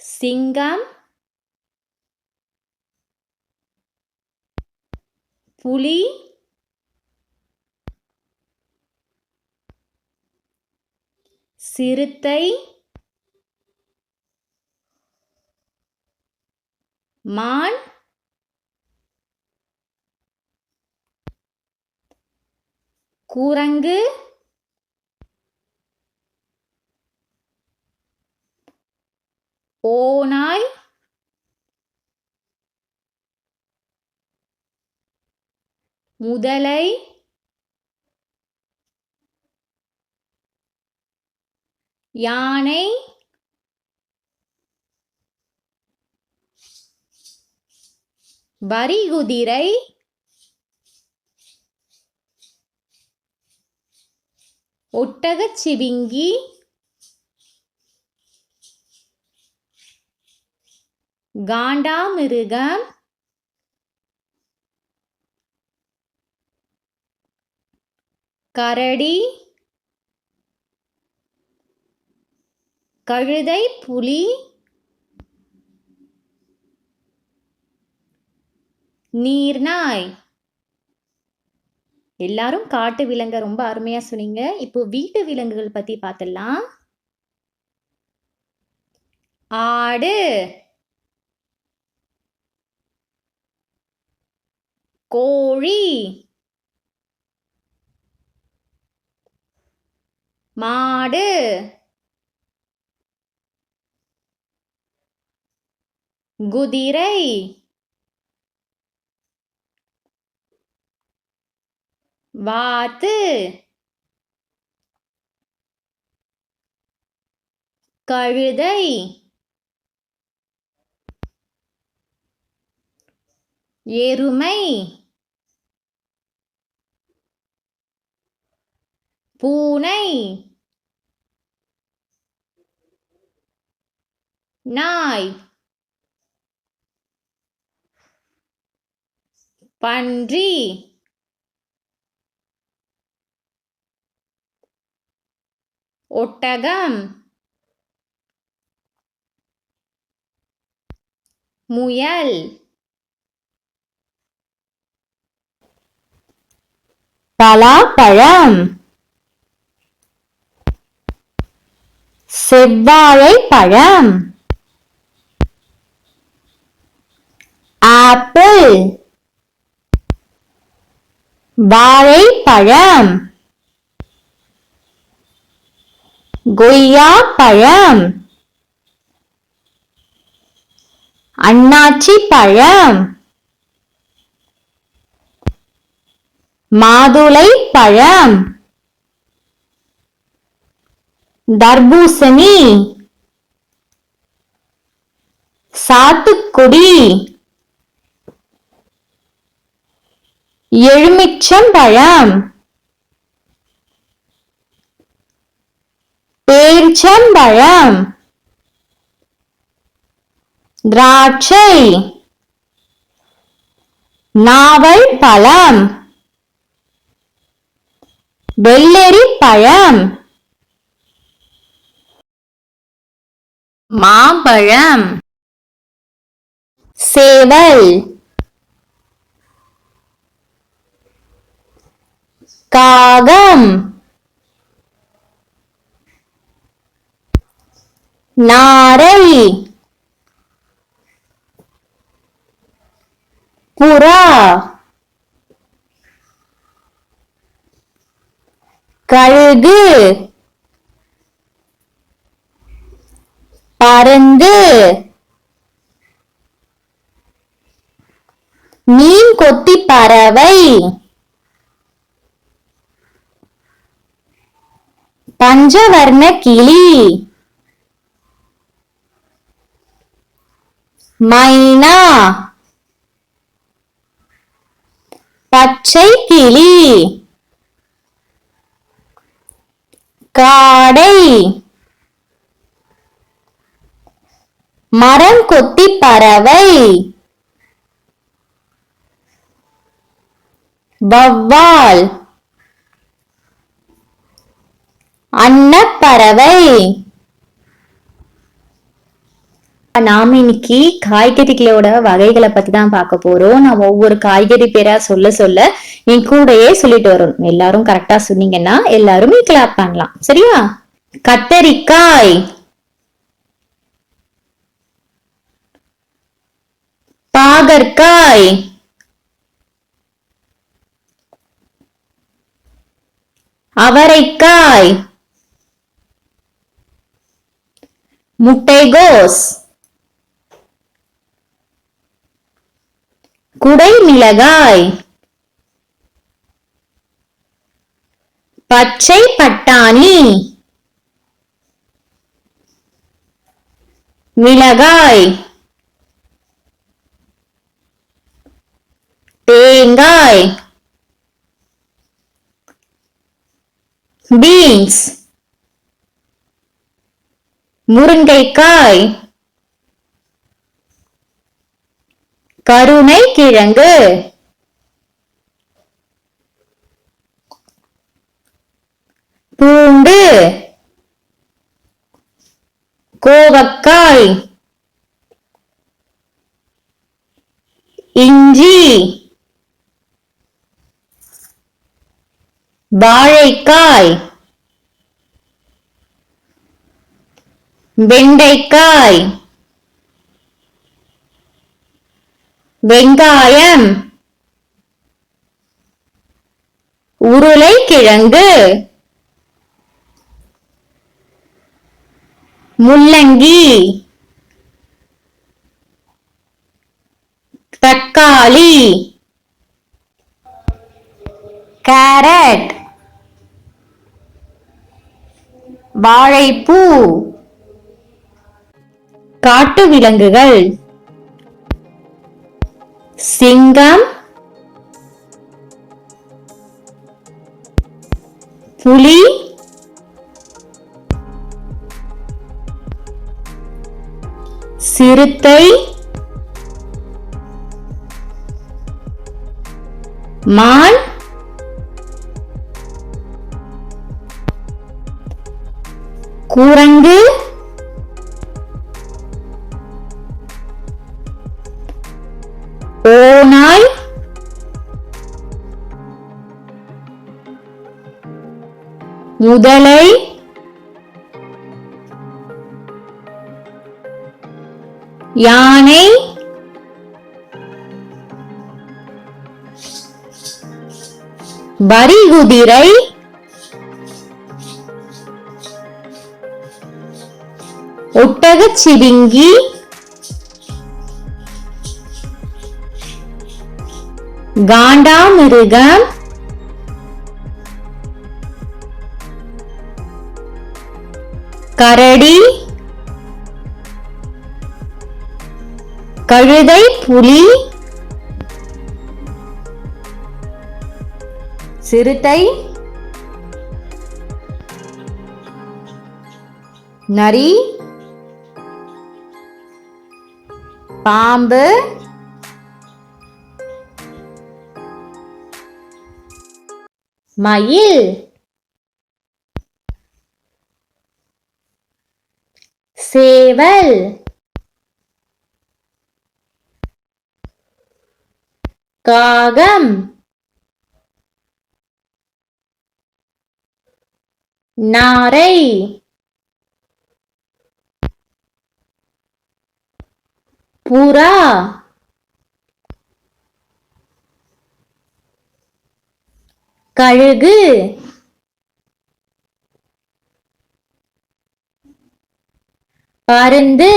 சிங்கம், புலி, சிறுத்தை, மான், குரங்கு, ஓநாய், முதலை, யானை, வரிகுதிரை, ஒட்டகச்சிவிங்கி, காண்டாமிருகம், கரடி, கழுதை, புலி, நீர்நாய். எல்லாரும் காட்டு விலங்க ரொம்ப அருமையா சொன்னீங்க. இப்போ வீட்டு விலங்குகள் பத்தி பார்த்துடலாம். ஆடு, கோழி, மாடு, குதிரை, வாத்து, கழுதை, எருமை, பூனை, நாய், பன்றி, ஒட்டகம், முயல், பலாப்பழம், செவ்வாழைப்பழம், ஆப்பிள், வாழைப்பழம், கொய்யாப்பழம், அன்னாச்சி பழம், மாதுளை பழம், தர்பூசணி, சாத்துக்குடி, எலுமிச்சம்பழம், பேரிச்சம்பழம், திராட்சை, நாவல் பழம், வெள்ளரி பழம், மாம்பழம், சேவல், காகம், நாரை, புறா, கழுகு, பருந்து, மீன் கொத்தி பறவை, பஞ்சவர்ண கிளி, மைனா, பச்சை கிளி, காடை, மரம் கொத்தி பறவை, வௌவால், அன்னப்பறவை, நாம இன்னைக்கு காய்கறிகளோட வகைகளை பத்தி தான் பார்க்க போறோம். நான் ஒவ்வொரு காய்கறி பேரா சொல்ல சொல்ல நீ கூடயே சொல்லிட்டு வரணும். எல்லாரும் கரெக்டா சொன்னீங்கன்னா எல்லாருமே கிளாப் பண்ணலாம். சரியா? கத்தரிக்காய், பாகற்காய், அவரைக்காய், முட்டைகோஸ், குடை மிளகாய், பச்சை பட்டாணி, மிளகாய், தேங்காய், பீன்ஸ், முருங்கைக்காய், கருணை கிழங்கு, பூண்டு, கோவக்காய், இஞ்சி, வாழைக்காய், வெண்டைக்காய், வெங்காயம், உருளைக்கிழங்கு, முள்ளங்கி, தக்காளி, கேரட், வாழைப்பூ. காட்டு விலங்குகள்: சிங்கம், புலி, சிறுத்தை, மான், குரங்கு, ஓநாய், முதலை, யானை, வரிகுதிரை, ஒட்டகச்சிவிங்கி, காண்டாமிருகம், கரடி, கழுதை புலி, சிறுத்தை, நரி, பாம்பு, மயில், சேவல், காகம், நாரை, புறா, கழுகு, பருந்து,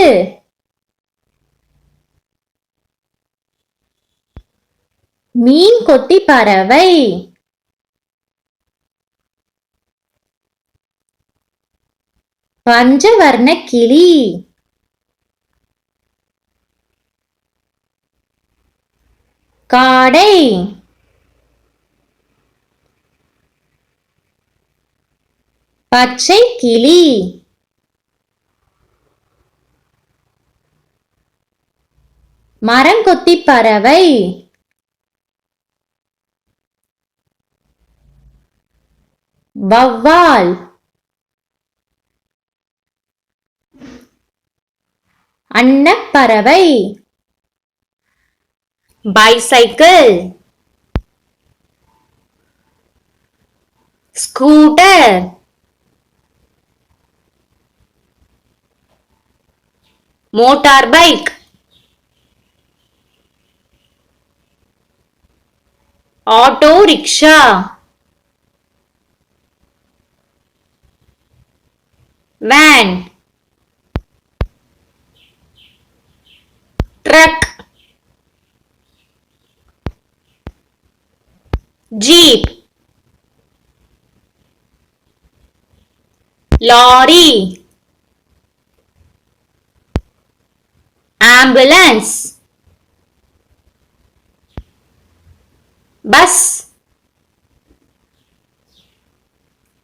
மீன் கொத்தி பறவை, பஞ்சவர்ண கிளி, காடை, பச்சை கிளி, மரங்கொத்தி பறவை, வௌவால், அன்னப்பறவை. Bicycle. Scooter. Motor bike. Auto rickshaw. Van. Truck. Jeep. Lorry. Ambulance. Bus.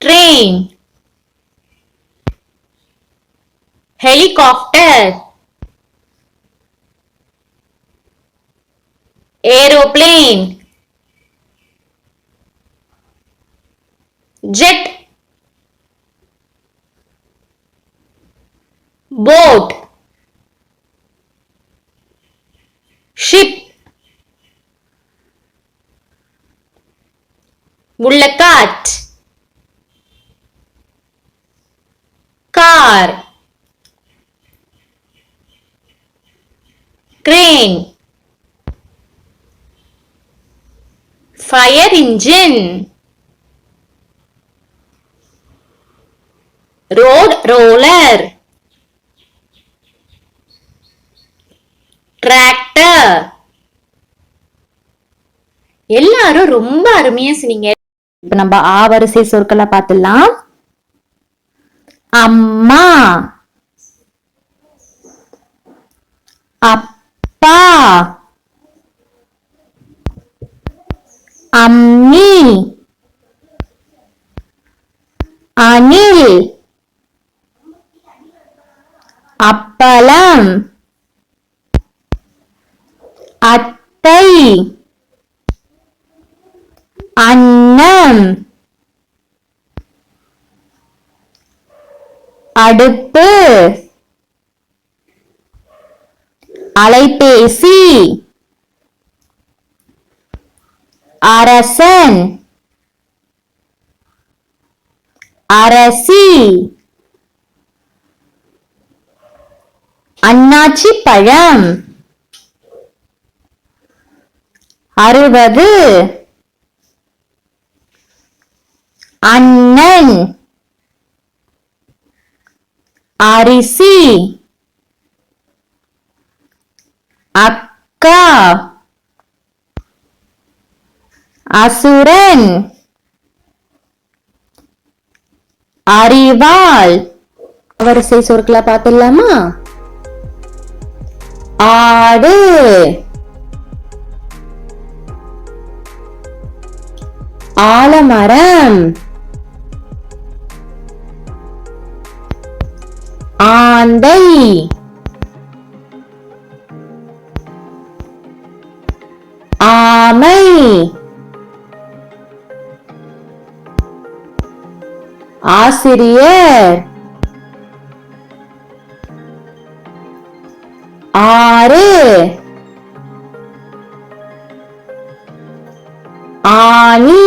Train. Helicopter. Aeroplane. Jet. Boat. Ship. முள்ளக்காட். Car. crane. fire engine. road roller. tractor. எல்லாரும் ரொம்ப அருமையா சொன்னீங்க. இப்ப நம்ம ஆவரிசை சொற்களை பார்த்துடலாம். அம்மா, அப்பா, அம்மி, அணில், அப்பளம், அத்தை, அன்னம், அடுப்பு, அலைபேசி, அரசன், அரசி, அன்னாச்சி பழம், 60, அண்ணன், அரிசி, அக்கா, அசுரன், அறிவாள். வரிசை சொற்களை பார்த்துடலாமா? ஆடு, ஆலமரம், ஆந்தை, ஆமை, ஆசிரியர், ஆறு, ஆனி,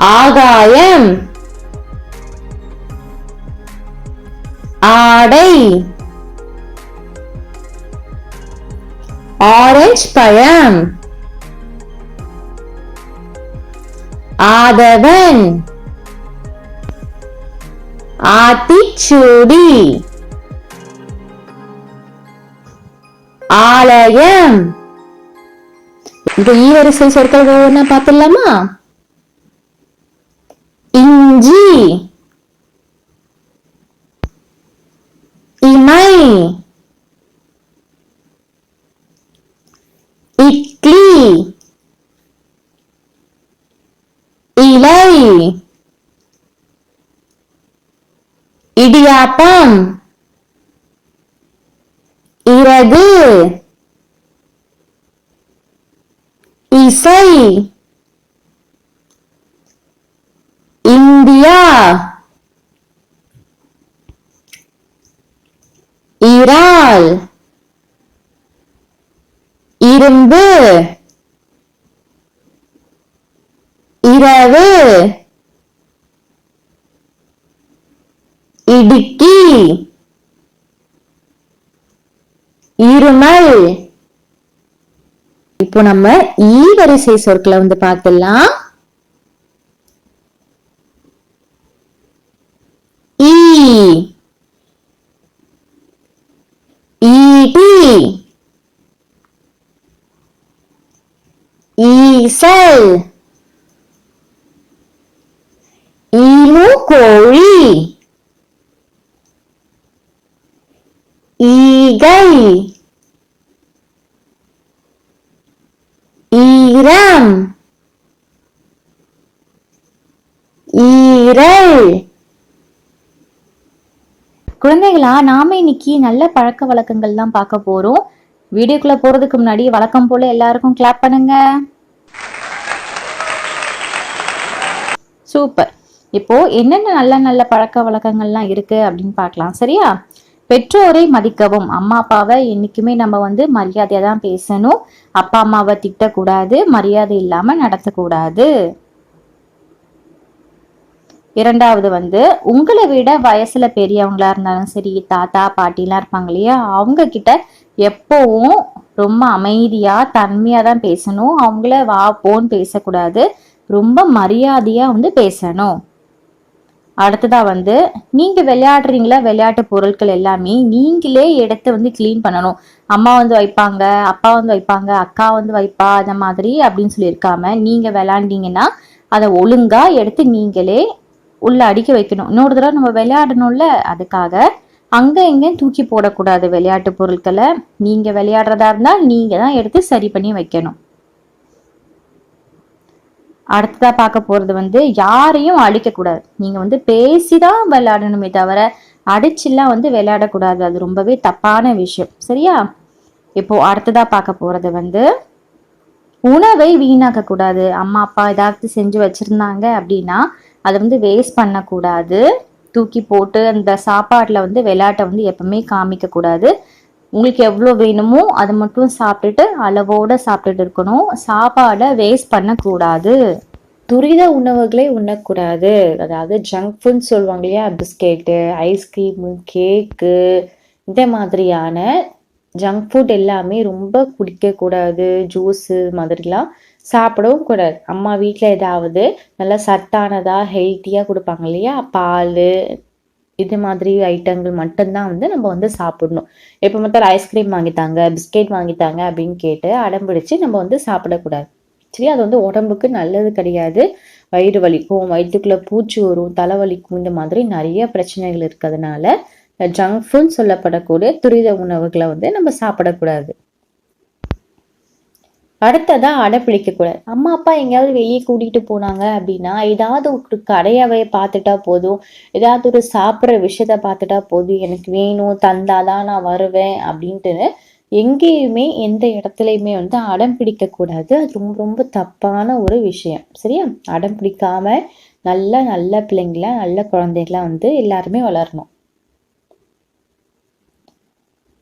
ஆகாயம், ஆடை, ஆரஞ்சு பழம், ஆதவன், ஆத்திச்சூடி, ஆலயம். இந்த ஈவரிசை சொற்கள் ஒவ்வொன்னா பார்த்துடலாமா? இஞ்சி, இமை, இட்லி, இலை, இடியாப்பம், இறகு, இசை, இந்தியா, இறால், இரும்பு, இரவு, இடுக்கி, இருமல். இப்போ நம்ம ஈ வரிசை சொற்களை வந்து பார்த்துடலாம். ஈ, ஈட்டி, ஈசல், ஈமு கோழி, ஈகை, ஈரம், ஈரல். குழந்தைகளா, நாம இன்னைக்கு நல்ல பழக்க வழக்கங்கள் தான் பார்க்க போறோம். வீடியோக்குள்ள போறதுக்கு முன்னாடி வழக்கம் போல எல்லாருக்கும் கிளாப் பண்ணுங்க. சூப்பர். இப்போ என்னென்ன நல்ல நல்ல பழக்க வழக்கங்கள்லாம் இருக்கு அப்படின்னு பார்க்கலாம். சரியா? பெற்றோரை மதிக்கவும். அம்மா அப்பாவை என்னைக்குமே நம்ம வந்து மரியாதையா தான் பேசணும். அப்பா அம்மாவை திட்டக்கூடாது, மரியாதை இல்லாம நடத்தக்கூடாது. இரண்டாவது வந்து உங்களை விட வயசுல பெரியவங்களா இருந்தாலும் சரி, தாத்தா பாட்டிலாம் இருப்பாங்க இல்லையா, அவங்க கிட்ட எப்பவும் ரொம்ப அமைதியா தன்மையா தான் பேசணும். அவங்கள வா போன்னு பேசக்கூடாது. ரொம்ப மரியாதையா வந்து பேசணும். அடுத்ததா வந்து நீங்க விளையாடுறீங்களா, விளையாட்டு பொருட்கள் எல்லாமே நீங்களே எடுத்து வந்து கிளீன் பண்ணணும். அம்மா வந்து வைப்பாங்க, அப்பா வந்து வைப்பாங்க, அக்கா வந்து வைப்பா, அந்த மாதிரி அப்படின்னு சொல்லி இருக்காம, நீங்க விளையாண்டீங்கன்னா அதை ஒழுங்கா எடுத்து நீங்களே உள்ள அடிக்க வைக்கணும். இன்னொரு தடவை நம்ம விளையாடணும்ல, அதுக்காக அங்க இங்க தூக்கி போடக்கூடாது. விளையாட்டு பொருட்களை நீங்க விளையாடுறதா இருந்தா நீங்க தான் எடுத்து சரி பண்ணி வைக்கணும். அடுத்ததா பார்க்க போறது வந்து யாரையும் அடிக்க கூடாது. நீங்க வந்து பேசிதான் விளையாடணுமே தவிர அடிச்சுலாம் வந்து விளையாடக்கூடாது. அது ரொம்பவே தப்பான விஷயம். சரியா? இப்போ அடுத்ததா பார்க்க போறது வந்து உணவை வீணாக்க கூடாது. அம்மா அப்பா ஏதாவது செஞ்சு வச்சிருந்தாங்க அப்படின்னா அதை வந்து வேஸ்ட் பண்ணக்கூடாது. தூக்கி போட்டு அந்த சாப்பாட்டுல வந்து விளையாட்டை வந்து எப்பவுமே காமிக்க கூடாது. உங்களுக்கு எவ்வளோ வேணுமோ அதை மட்டும் சாப்பிட்டுட்டு அளவோட சாப்பிட்டுட்டு இருக்கணும். சாப்பாடை வேஸ்ட் பண்ணக்கூடாது. துரித உணவுகளை உண்ணக்கூடாது. அதாவது ஜங்க் ஃபுட் சொல்லுவாங்க இல்லையா, பிஸ்கெட்டு, ஐஸ்கிரீமு, கேக்கு, இந்த மாதிரியான ஜங்க் ஃபுட் எல்லாமே ரொம்ப குடிக்கக்கூடாது. ஜூஸு மாதிரிலாம் சாப்பிடவும் கூடாது. அம்மா வீட்டில் ஏதாவது நல்லா சத்தானதாக ஹெல்த்தியாக கொடுப்பாங்க இல்லையா, பால், இது மாதிரி ஐட்டங்கள் மட்டும்தான் வந்து நம்ம வந்து சாப்பிடணும். எப்போ மொத்தம் ஐஸ்கிரீம் வாங்கித்தாங்க, பிஸ்கெட் வாங்கித்தாங்க அப்படின்னு கேட்டு அடம்பிடிச்சு நம்ம வந்து சாப்பிடக்கூடாது. சரி, அது வந்து உடம்புக்கு நல்லது கிடையாது. வயிறு வலிக்கும், வயிற்றுக்குள்ள பூச்சி வரும், தலைவலிக்கும், இந்த மாதிரி நிறைய பிரச்சனைகள் இருக்கிறதுனால ஜங்க் ஃபுட் சொல்லப்படக்கூடிய துரித உணவுகளை வந்து நம்ம சாப்பிடக்கூடாது. அடுத்ததா அடப்பிடிக்க கூடாது. அம்மா அப்பா எங்கேயாவது வெளியே கூட்டிட்டு போனாங்க அப்படின்னா ஏதாவது ஒரு கடையாவே பார்த்துட்டா போதும், ஏதாவது ஒரு சாப்பிட்ற விஷயத்த பார்த்துட்டா போதும், எனக்கு வேணும் தந்தாதான் நான் வருவேன் அப்படின்ட்டு எங்கேயுமே எந்த இடத்துலையுமே வந்து அடம் பிடிக்க கூடாது. அது ரொம்ப ரொம்ப தப்பான ஒரு விஷயம். சரியா? அடம் பிடிக்காம நல்ல நல்ல பிள்ளைங்களா, நல்ல குழந்தைகளா வந்து எல்லாருமே வளரணும்.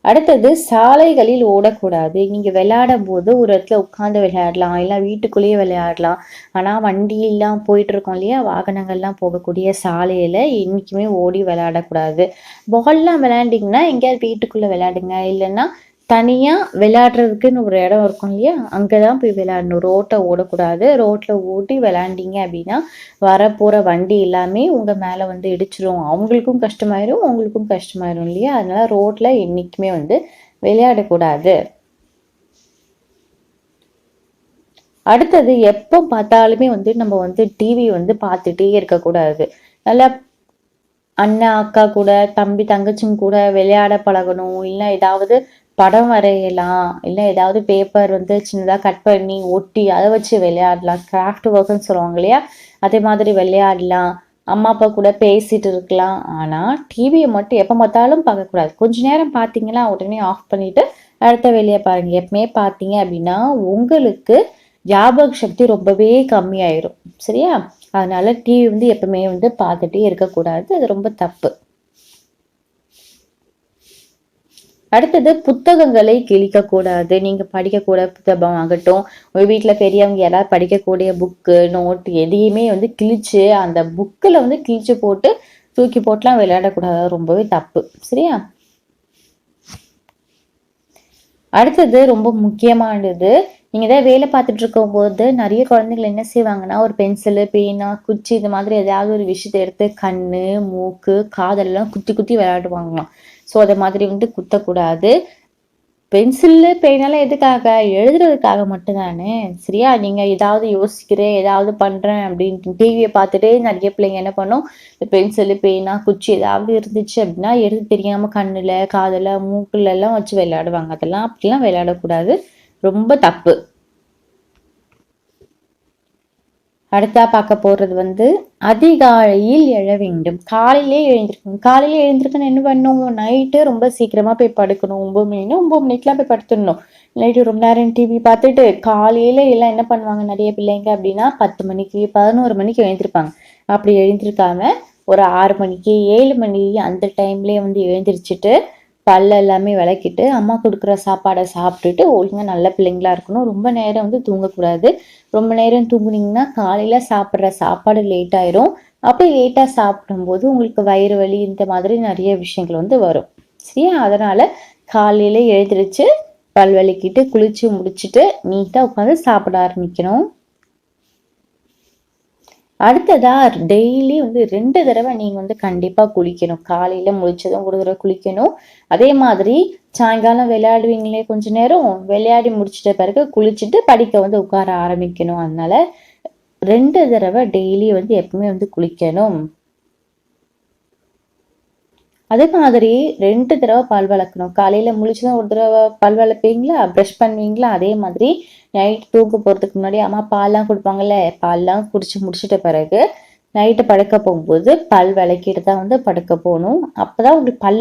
அடுத்தது சாலைகளில் ஓடக்கூடாது. நீங்க விளையாடும் போது ஒரு இடத்துல உட்காந்து விளையாடலாம், இல்லை வீட்டுக்குள்ளேயே விளையாடலாம். ஆனா வண்டியெல்லாம் போயிட்டு இருக்கோம் இல்லையா, வாகனங்கள்லாம் போகக்கூடிய சாலையில என்னைக்குமே ஓடி விளையாடக்கூடாது. பால்லாம் விளையாண்டிங்கன்னா எங்கேயாவது வீட்டுக்குள்ள விளையாடுங்க. இல்லைன்னா தனியா விளையாடுறதுக்குன்னு ஒரு இடம் இருக்கும் இல்லையா, அங்கதான் போய் விளையாடணும். ரோட்டை ஓடக்கூடாது. ரோட்ல ஓட்டி விளையாண்டீங்க அப்படின்னா வரப்போற வண்டி எல்லாமே உங்க மேல வந்து இடிச்சிரும். அவங்களுக்கும் கஷ்டமாயிரும், உங்களுக்கும் கஷ்டமாயிரும் இல்லையா. அதனால ரோட்ல என்னைக்குமே வந்து விளையாடக்கூடாது. அடுத்தது எப்போ பார்த்தாலுமே வந்து நம்ம வந்து டிவி வந்து பார்த்துட்டே இருக்கக்கூடாது. நல்லா அண்ணா அக்கா கூட, தம்பி தங்கச்சிங்க கூட விளையாட பழகணும். இல்லை ஏதாவது படம் வரையலாம், இல்லை ஏதாவது பேப்பர் வந்து சின்னதாக கட் பண்ணி ஒட்டி அதை வச்சு விளையாடலாம். கிராஃப்ட் ஒர்க்குன்னு சொல்லுவாங்க இல்லையா, அதே மாதிரி விளையாடலாம். அம்மா அப்பா கூட பேசிட்டு இருக்கலாம். ஆனால் டிவியை மட்டும் எப்போ பார்த்தாலும் பார்க்கக்கூடாது. கொஞ்ச நேரம் பார்த்தீங்கன்னா உடனே ஆஃப் பண்ணிட்டு அடுத்த வேலையை பாருங்க. எப்பவுமே பார்த்தீங்க அப்படின்னா உங்களுக்கு ஞாபக சக்தி ரொம்பவே கம்மியாயிரும். சரியா? அதனால டிவி வந்து எப்பவுமே வந்து பார்த்துட்டே இருக்கக்கூடாது. அது ரொம்ப தப்பு. அடுத்தது புத்தகங்களை கிழிக்க கூடாது. நீங்க படிக்கக்கூட புத்தகம் ஆகட்டும், உங்க வீட்ல பெரியவங்க யாராவது படிக்கக்கூடிய புக்கு, நோட் எதையுமே வந்து கிழிச்சு அந்த புக்குல வந்து கிழிச்சு போட்டு தூக்கி போட்டுலாம் விளையாடக்கூடாது. ரொம்பவே தப்பு. சரியா? அடுத்தது ரொம்ப முக்கியமானது. நீங்க ஏதாவது வேலை பார்த்துட்டு இருக்கும்போது நிறைய குழந்தைகள் என்ன செய்வாங்கன்னா, ஒரு பென்சிலு, பேனா, குச்சி இந்த மாதிரி ஏதாவது ஒரு விஷயத்த எடுத்து கண்ணு, மூக்கு, காதெல்லாம் குத்தி குத்தி விளையாடுவாங்களாம். ஸோ அத மாதிரி வந்து குத்தக்கூடாது. பென்சிலு, பேனாலாம் எதுக்காக? எழுதுறதுக்காக மட்டும் தானே! சரியா? நீங்க ஏதாவது யோசிக்கிறேன், ஏதாவது பண்றேன் அப்டின்ட்டு டிவிய பார்த்துட்டே நெறைய பிள்ளைங்க என்ன பண்ணும், இந்த பென்சிலு, பேனா, குச்சி ஏதாவது இருந்துச்சு அப்டின்னா, எடுத்து தெரியாம கண்ணுல, காதுல, மூக்குலலாம் வச்சு விளையாடுவாங்க. அதெல்லாம் அப்டிலாம் விளையாடக்கூடாது. ரொம்ப தப்பு. அடுத்தா பார்க்க போறது வந்து அதிகாலையில் எழ வேண்டும். காலையிலே எழுந்திருக்கணும். காலையில எழுந்திருக்கணும் என்ன பண்ணணும்? நைட்டு ரொம்ப சீக்கிரமா போய் படுக்கணும். 9 மணின்னா 9 மணிக்கெல்லாம் போய் படுத்துடணும். நைட்டு ரொம்ப நேரம் டிவி பார்த்துட்டு காலையில எல்லாம் என்ன பண்ணுவாங்க நெறைய பிள்ளைங்க அப்டின்னா 10 மணிக்கு, 11 மணிக்கு எழுந்திருப்பாங்க. அப்படி எழுந்திருக்காம ஒரு 6 மணிக்கு, 7 மணி அந்த டைம்லயே வந்து எழுந்திரிச்சுட்டு பல் எல்லாமே விளக்கிட்டு, அம்மா குடுக்குற சாப்பாட சாப்பிட்டுட்டு ஒழுங்கா நல்ல பிள்ளைங்களா இருக்கணும். ரொம்ப நேரம் வந்து தூங்கக்கூடாது. ரொம்ப நேரம் தூங்குனீங்கன்னா, காலையில சாப்பிடுற சாப்பாடு லேட் ஆயிரும். அப்ப லேட்டா சாப்பிடும்போது உங்களுக்கு வயிறு வலி இந்த மாதிரி நெறைய விஷயங்கள் வந்து வரும். சரியா? அதனால காலையில எழுந்திருச்சு, பல் விளக்கிட்டு, குளிச்சு முடிச்சுட்டு, நீட்டா உட்காந்து சாப்பிட ஆரம்பிக்கணும். அடுத்ததா டெய்லி வந்து 2 தடவை நீங்க வந்து கண்டிப்பா குளிக்கணும். காலையில முழிச்சதும் ஒரு தடவை குளிக்கணும். அதே மாதிரி சாயங்காலம் விளையாடுவீங்களே கொஞ்ச நேரம், விளையாடி முடிச்சிட்ட பிறகு குளிச்சுட்டு படிக்க வந்து உட்கார ஆரம்பிக்கணும். அதனால 2 தடவை டெய்லி வந்து எப்பவுமே வந்து குளிக்கணும். அதே மாதிரி 2 தடவை பல் விளக்கணும். காலையில முழிச்சதும் ஒரு தடவை பல் விளப்பீங்களா? பிரஷ் பண்ணுவீங்களா? அதே மாதிரி நைட் தூங்க போறதுக்கு முன்னாடி அம்மா பால்லாம் குடுப்பாங்கல்ல, பால்லாம் குடிச்சு முடிச்சிட்ட பிறகு நைட்டு படுக்க போகும்போது பல் விளக்கிட்டு தான் வந்து படுக்க போணும். அப்பதான் உங்களுக்கு பல்